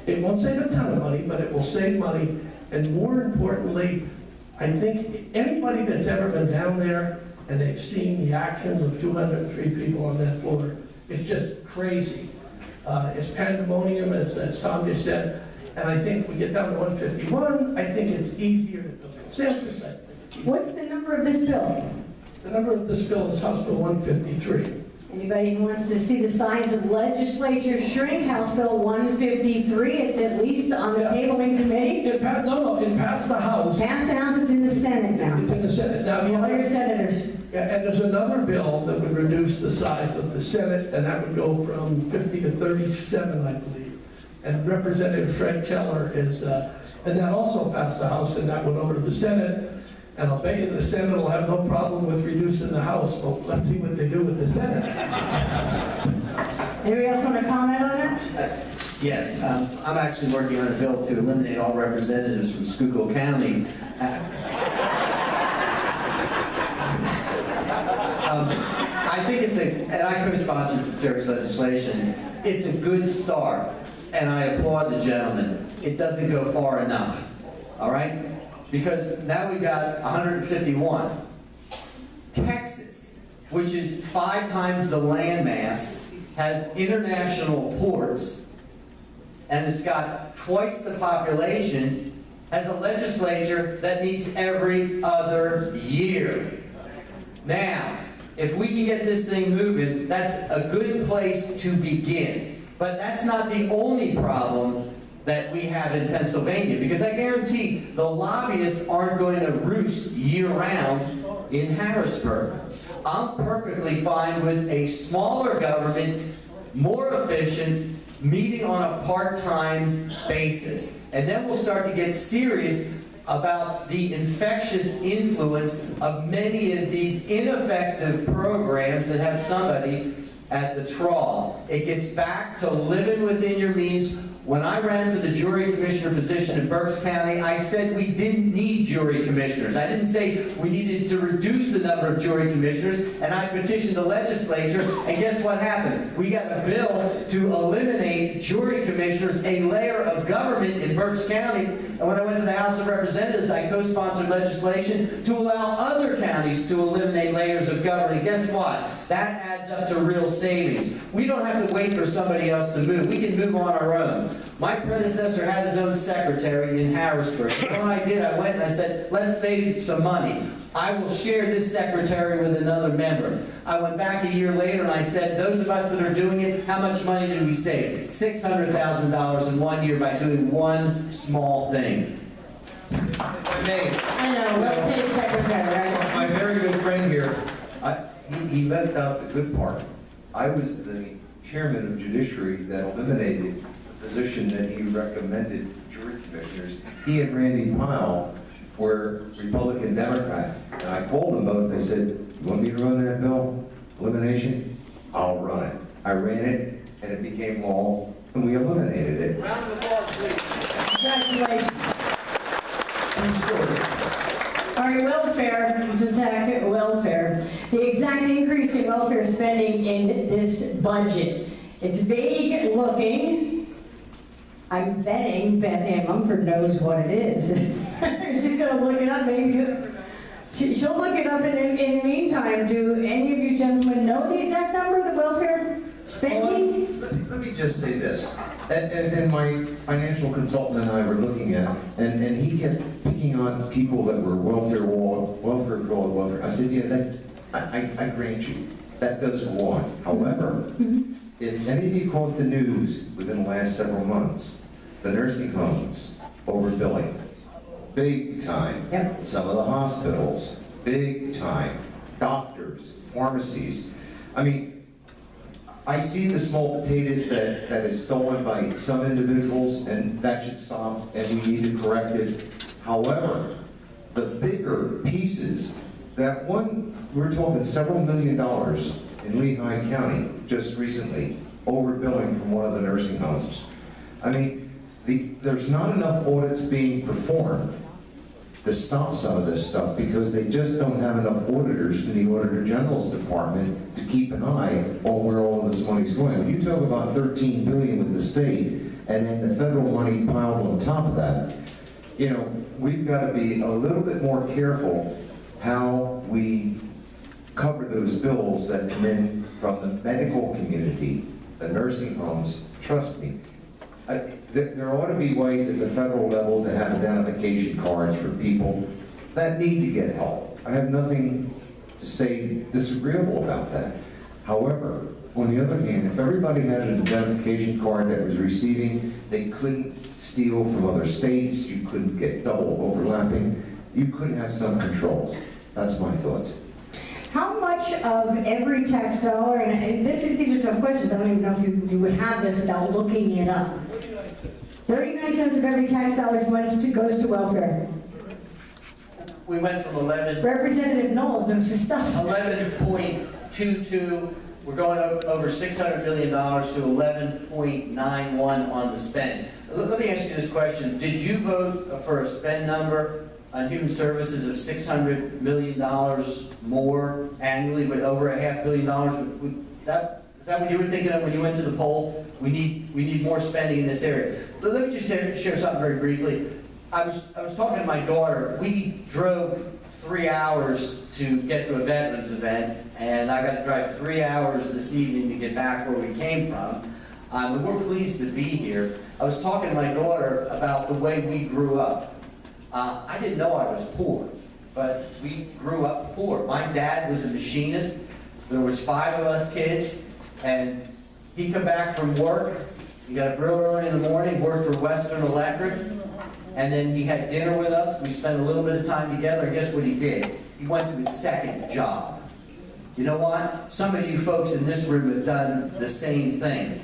It won't save a ton of money, but it will save money. And more importantly, I think anybody that's ever been down there and they've seen the actions of 203 people on that floor, it's just crazy. It's pandemonium, as Tom just said. And I think we get down to 151, I think it's easier to build. Sam just said. What's the number of this bill? The number of this bill is House Bill 153. Anybody who wants to see the size of legislature shrink, House Bill 153, it's at least on the table in committee. It passed the House. Passed the House, it's in the Senate now. It's in the Senate. Now, All your senators. yeah, and there's another bill that would reduce the size of the Senate, and that would go from 50 to 37, I believe. And Representative Fred Keller is, and that also passed the House, and that went over to the Senate. And I'll bet you the Senate will have no problem with reducing the House, but let's see what they do with the Senate. Anybody else want to comment on that? Yes, I'm actually working on a bill to eliminate all representatives from Schuylkill County. I think it's and I co-sponsored Jerry's legislation. It's a good start, and I applaud the gentleman. It doesn't go far enough, all right? Because now we've got 151. Texas, which is 5 times the landmass, has international ports, and it's got twice the population, has a legislature that meets every other year. Now, if we can get this thing moving, that's a good place to begin. But that's not the only problem that we have in Pennsylvania, because I guarantee the lobbyists aren't going to roost year-round in Harrisburg. I'm perfectly fine with a smaller government, more efficient, meeting on a part-time basis. And then we'll start to get serious about the infectious influence of many of these ineffective programs that have somebody at the trawl. It gets back to living within your means. When I ran for the jury commissioner position in Berks County, I said we didn't need jury commissioners. I didn't say we needed to reduce the number of jury commissioners, and I petitioned the legislature, and guess what happened? We got a bill to eliminate jury commissioners, a layer of government in Berks County, and when I went to the House of Representatives, I co-sponsored legislation to allow other counties to eliminate layers of government. And guess what? That adds up to real savings. We don't have to wait for somebody else to move. We can move on our own. My predecessor had his own secretary in Harrisburg. You know what I did? I went and I said, let's save some money. I will share this secretary with another member. I went back a year later and I said, those of us that are doing it, how much money did we save? $600,000 in 1 year by doing one small thing. I know, well-paid secretary, right? My very good friend here, he left out the good part. I was the chairman of judiciary that eliminated the position that he recommended jury commissioners. He and Randy Pyle were Republican Democrat. And I called them both. I said, you want me to run that bill? Elimination? I'll run it. I ran it, and it became law, and we eliminated it. Round of applause, please. Congratulations. True story. All right, welfare, let's attack welfare. The exact increase in welfare spending in this budget. It's vague looking. I'm betting Beth Ann Mumford knows what it is. She's going to look it up. Maybe she'll look it up. In the meantime, do any of you gentlemen know the exact number of the welfare spending? Well, let me just say this. And my financial consultant and I were looking at, and he kept picking on people that were welfare fraud. I said, yeah, I grant you, that does go on. However, if any of you caught the news within the last several months, the nursing homes overbilling, big time. Yep. Some of the hospitals, big time. Doctors, pharmacies. I mean, I see the small potatoes that is stolen by some individuals, and that should stop, and we need to correct it. However, the bigger pieces, we're talking several $1 million in Lehigh County just recently, overbilling from one of the nursing homes. I mean, there's not enough audits being performed to stop some of this stuff because they just don't have enough auditors in the Auditor General's department to keep an eye on where all of this money's going. When you talk about $13 billion with the state, and then the federal money piled on top of that, you know, we've got to be a little bit more careful how we cover those bills that come in from the medical community, the nursing homes. Trust me, there ought to be ways at the federal level to have identification cards for people that need to get help. I have nothing to say disagreeable about that. However, on the other hand, if everybody had an identification card that was receiving, they couldn't steal from other states, you couldn't get double overlapping, you could have some controls. That's my thoughts. How much of every tax dollar, and these are tough questions, I don't even know if you would have this without looking it up. 39 cents of every tax dollar goes to welfare. We went from 11. Representative Knowles knows his stuff. 11.22, we're going over $600 million to 11.91 on the spend. Let me ask you this question. Did you vote for a spend number on human services of $600 million more annually, with over $500 million? Is that what you were thinking of when you went to the poll? We need more spending in this area. But let me just share something very briefly. I was talking to my daughter. We drove 3 hours to get to a veterans event, and I got to drive 3 hours this evening to get back where we came from. We're pleased to be here. I was talking to my daughter about the way we grew up. I didn't know I was poor, but we grew up poor. My dad was a machinist. There was 5 of us kids, and he'd come back from work. He got up real early in the morning, worked for Western Electric, and then he had dinner with us. We spent a little bit of time together, and guess what he did? He went to his second job. You know what? Some of you folks in this room have done the same thing.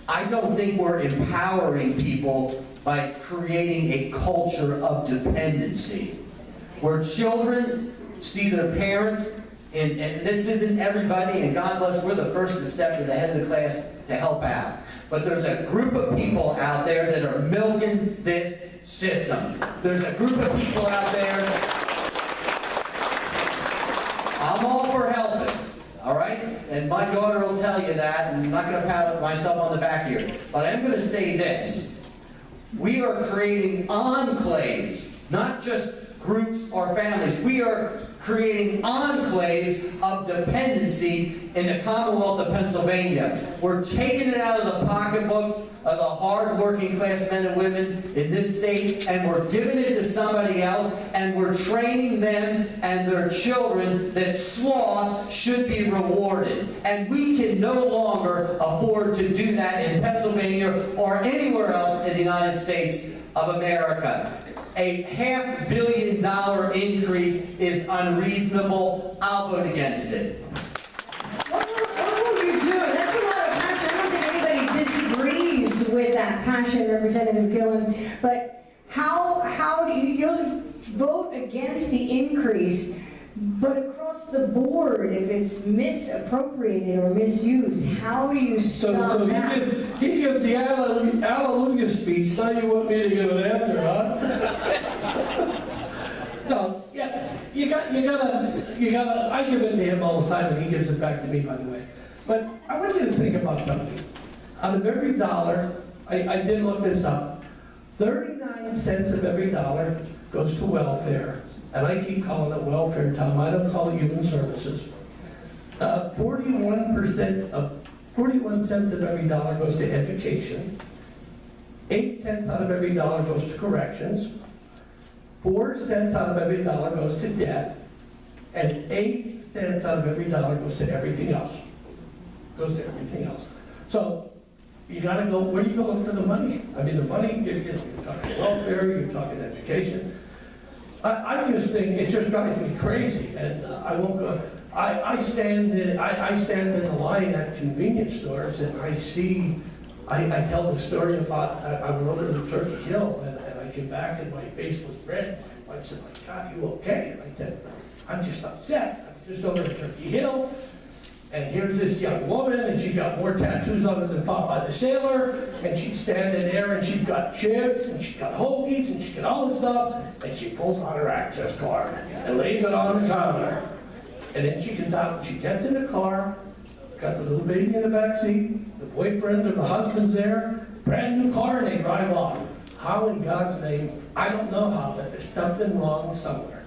I don't think we're empowering people by creating a culture of dependency, where children see their parents, and this isn't everybody, and God bless, we're the first to step to the head of the class to help out. But there's a group of people out there that are milking this system. There's a group of people out there. I'm all for helping, all right? And my daughter will tell you that, and I'm not going to pat myself on the back here. But I'm going to say this. We are creating enclaves, not just groups or families. We are creating enclaves of dependency in the Commonwealth of Pennsylvania. We're taking it out of the pocketbook of the hard-working class men and women in this state, and we're giving it to somebody else, and we're training them and their children that sloth should be rewarded. And we can no longer afford to do that in Pennsylvania or anywhere else in the United States of America. A $500 million increase is unreasonable. I'll vote against it. What will you do? That's a lot of passion. I don't think anybody disagrees with that passion, Representative Gillen. But how do you'll vote against the increase, but across the board, if it's misappropriated or misused, how do you stop that? He gives the hallelujah speech. Now you want me to give an answer, huh? No, yeah, you gotta. I give it to him all the time, and he gives it back to me, by the way. But I want you to think about something. Out of every dollar, I did look this up. 39 cents of every dollar goes to welfare. And I keep calling it welfare, Tom. I don't call it human services. 41 cents of every dollar goes to education. 8 cents out of every dollar goes to corrections. 4 cents out of every dollar goes to debt. And 8 cents out of every dollar goes to everything else. Goes to everything else. So you gotta go, where do you go look for the money? I mean, the money, you're talking welfare, you're talking education. I just think it just drives me crazy, and I won't go. I stand in the line at convenience stores, and I see. I tell the story about I went over to Turkey Hill, and I came back, and my face was red. I said, "My God, you okay?" And I said, "I'm just upset. I'm just over to Turkey Hill, and here's this young woman, and she's got more tattoos on her than Popeye the Sailor, and she's standing there, and she's got chips, and she's got hoagies, and she's got all this stuff, and she pulls out her access card and lays it on the counter. And then she gets out, and she gets in the car, got the little baby in the back seat, the boyfriend or the husband's there, brand new car and they drive off. How in God's name? I don't know how, but there's something wrong somewhere.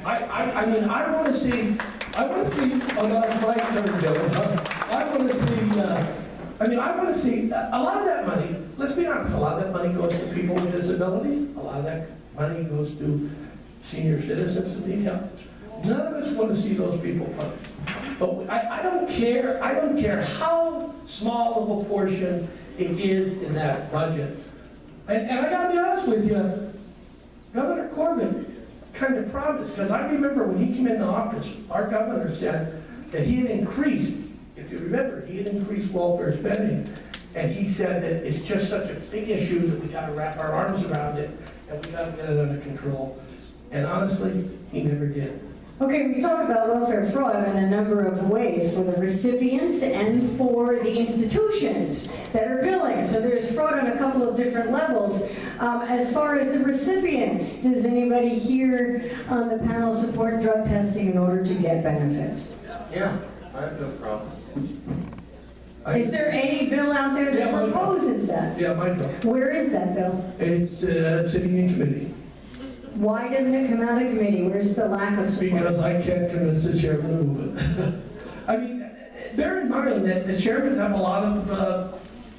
I mean, I want to see, oh no, it's right, I want to see, I want to see, a lot of that money, let's be honest, a lot of that money goes to people with disabilities, a lot of that money goes to senior citizens who need help. None of us want to see those people punished. But I don't care how small of a portion it is in that budget. And I gotta be honest with you, Governor Corbyn kind of promised, because I remember when he came into office, our governor said that he had increased, if you remember, he had increased welfare spending, and he said that it's just such a big issue that we gotta wrap our arms around it, and we gotta get it under control. And honestly, he never did. Okay, we talk about welfare fraud in a number of ways for the recipients and for the institutions that are billing. So there's fraud on a couple of different levels. As far as the recipients, does anybody here on the panel support drug testing in order to get benefits? Yeah, I have no problem. Is there any bill out there that proposes that? Yeah, my bill. Where is that bill? It's sitting in committee. Why doesn't it come out of committee? Where's the lack of support? Because I can't convince the chairman to move it. I mean, bear in mind that the chairman have a lot of,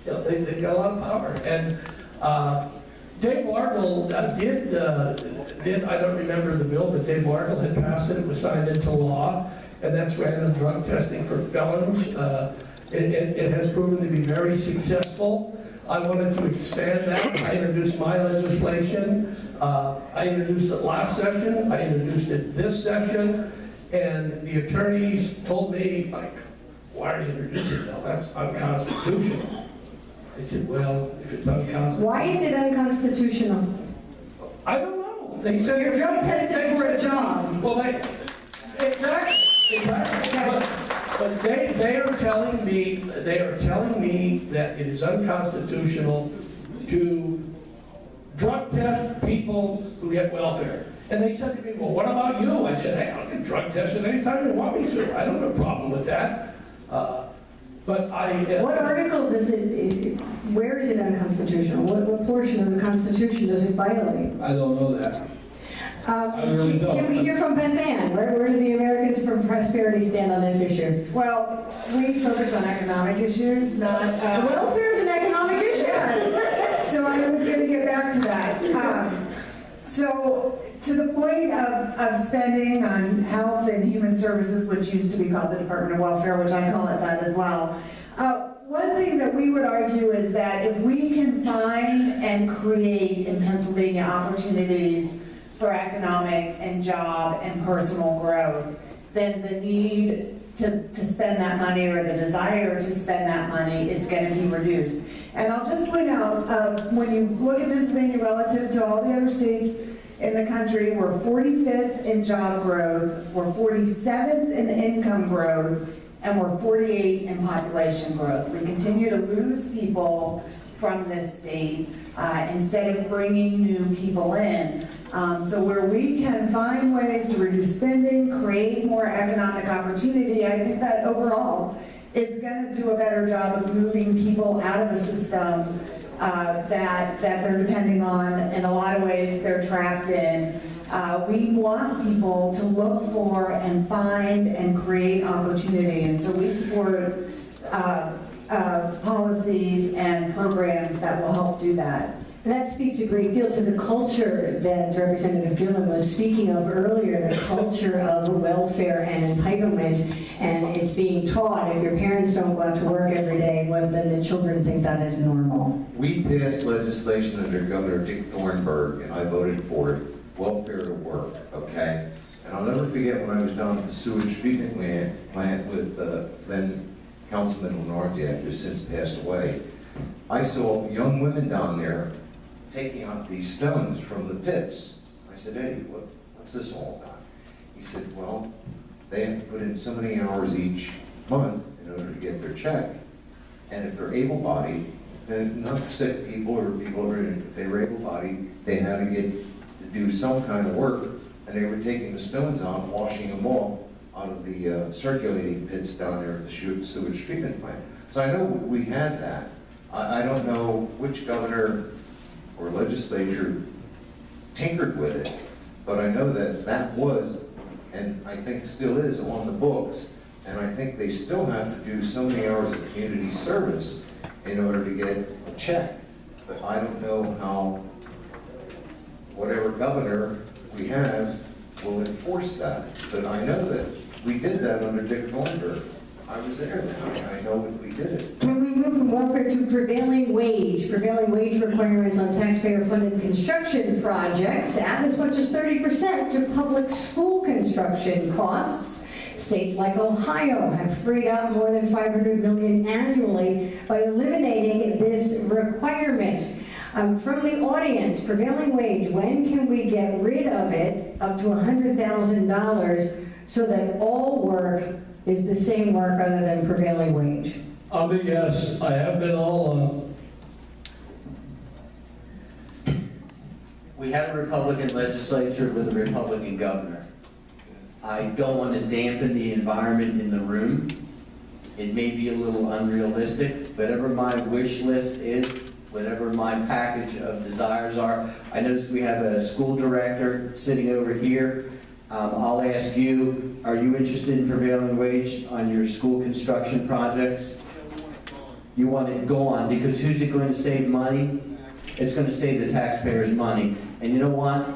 they've got a lot of power. And Dave Largel did, I don't remember the bill, but Dave Largel had passed it, it was signed into law, and that's random drug testing for felons. It has proven to be very successful. I wanted to expand that. I introduced my legislation. I introduced it last session, I introduced it this session, and the attorneys told me, like, why are you introducing it? No, that's unconstitutional. I said, well, if it's unconstitutional. Why is it unconstitutional? I don't know. They said You're drug tested for a job. Well, exactly. But they are telling me that it is unconstitutional to drug test people who get welfare. And they said to me, well, what about you? I said, hey, I'll get drug tested anytime you want me to. I don't have a problem with that. But What article does it, where is it unconstitutional? What portion of the Constitution does it violate? I don't know that. I really don't. Can we hear from Beth Ann? Where do the Americans for Prosperity stand on this issue? Well, we focus on economic issues, not... Welfare is an economic issue. Yes. So I was going to get back to that. So to the point of spending on health and human services, which used to be called the Department of Welfare, which I call it that as well. One thing that we would argue is that if we can find and create in Pennsylvania opportunities for economic and job and personal growth, then the need to spend that money or the desire to spend that money is going to be reduced. And I'll just point out, when you look at Pennsylvania relative to all the other states in the country, we're 45th in job growth, we're 47th in income growth, and we're 48th in population growth. We continue to lose people from this state instead of bringing new people in. So where we can find ways to reduce spending, create more economic opportunity, I think that overall is going to do a better job of moving people out of a system that they're depending on. In a lot of ways, they're trapped in. We want people to look for and find and create opportunity, and so we support policies and programs that will help do that. That speaks a great deal to the culture that Representative Gillen was speaking of earlier, the culture of welfare and entitlement, and it's being taught. If your parents don't go out to work every day, well, then the children think that is normal. We passed legislation under Governor Dick Thornburgh, and I voted for it, welfare to work, okay? And I'll never forget when I was down at the sewage treatment plant with then Councilman Lenardziak, who's since passed away. I saw young women down there taking out these stones from the pits. I said, Eddie, what's this all about? He said, well, they have to put in so many hours each month in order to get their check. And if they're able-bodied, and not sick people or people who are, if they were able-bodied, they had to get to do some kind of work, and they were taking the stones out, washing them off out of the circulating pits down there at the sewage treatment plant. So I know we had that. I don't know which governor or legislature tinkered with it, but I know that that was, and I think still is, on the books, and I think they still have to do so many hours of community service in order to get a check. But I don't know how whatever governor we have will enforce that. But I know that we did that under Dick Thornburg. I was there now, I know that we did it. Can we move from welfare to prevailing wage? Prevailing wage requirements on taxpayer-funded construction projects add as much as 30% to public school construction costs. States like Ohio have freed up more than $500 million annually by eliminating this requirement. From the audience, prevailing wage, when can we get rid of it up to $100,000 so that all work is the same work other than prevailing wage? I'll be yes, I have been all along. We have a Republican legislature with a Republican governor. I don't want to dampen the environment in the room. It may be a little unrealistic. Whatever my wish list is, whatever my package of desires are. I noticed we have a school director sitting over here. I'll ask you, are you interested in prevailing wage on your school construction projects? You want it gone, because who's it going to save money? It's going to save the taxpayers money. And you know what?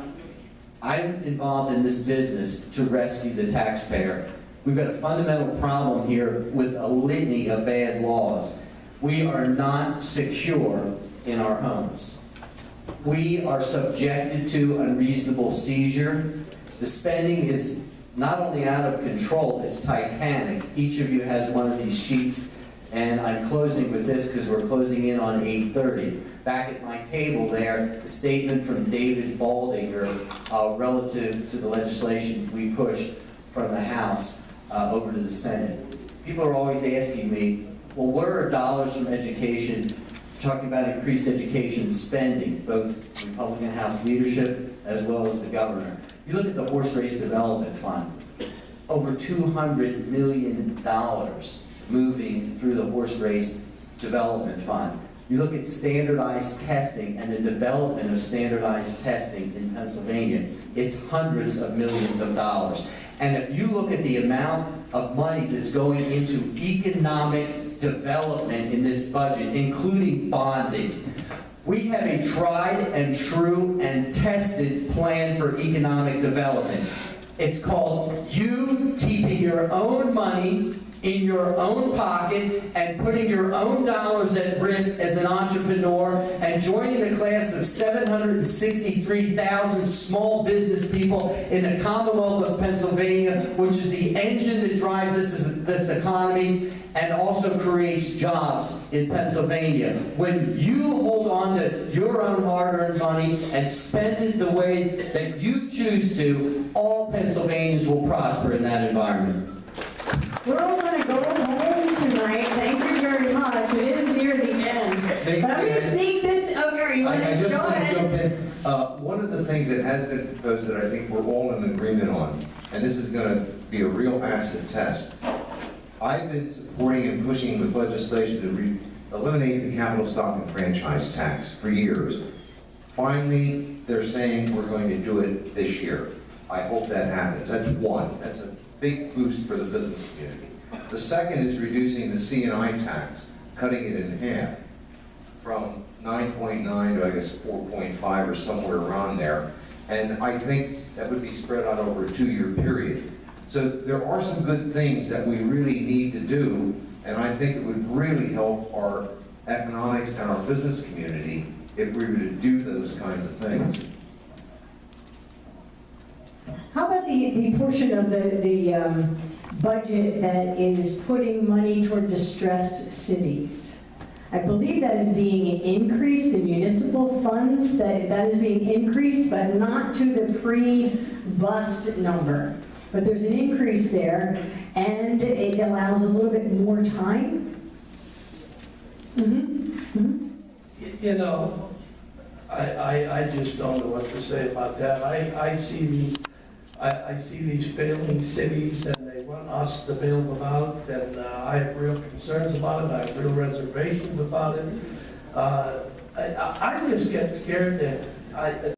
I'm involved in this business to rescue the taxpayer. We've got a fundamental problem here with a litany of bad laws. We are not secure in our homes. We are subjected to unreasonable seizure. The spending is not only out of control, it's titanic. Each of you has one of these sheets, and I'm closing with this because we're closing in on 8:30. Back at my table there, a statement from David Baldinger relative to the legislation we pushed from the House over to the Senate. People are always asking me, well, where are dollars from education? Talking about increased education spending, both Republican House leadership as well as the governor. You look at the Horse Race Development Fund, over $200 million moving through the Horse Race Development Fund. You look at standardized testing and the development of standardized testing in Pennsylvania, it's hundreds of millions of dollars. And if you look at the amount of money that's going into economic development in this budget, including bonding, we have a tried and true and tested plan for economic development. It's called you keeping your own money in your own pocket and putting your own dollars at risk as an entrepreneur and joining the class of 763,000 small business people in the Commonwealth of Pennsylvania, which is the engine that drives this economy and also creates jobs in Pennsylvania. When you hold on to your own hard-earned money and spend it the way that you choose to, all Pennsylvanians will prosper in that environment. We're all going to go home tonight. Thank you very much. It is near the end. But I'm going to sneak this over. You want I to just go want to ahead? jump in. One of the things that has been proposed that I think we're all in agreement on, and this is going to be a real acid test. I've been supporting and pushing with legislation to eliminate the capital stock and franchise tax for years. Finally, they're saying we're going to do it this year. I hope that happens. That's one. That's a big boost for the business community. The second is reducing the C&I tax, cutting it in half from 9.9 to I guess 4.5 or somewhere around there. And I think that would be spread out over a 2-year period. So there are some good things that we really need to do, and I think it would really help our economics and our business community if we were to do those kinds of things. How about the portion of the budget that is putting money toward distressed cities? I believe that is being increased, the municipal funds, that is being increased, but not to the pre-bust number. But there's an increase there, and it allows a little bit more time. You know, I just don't know what to say about that. I see these failing cities, and they want us to bail them out, and I have real concerns about it. I have real reservations about it. I just get scared that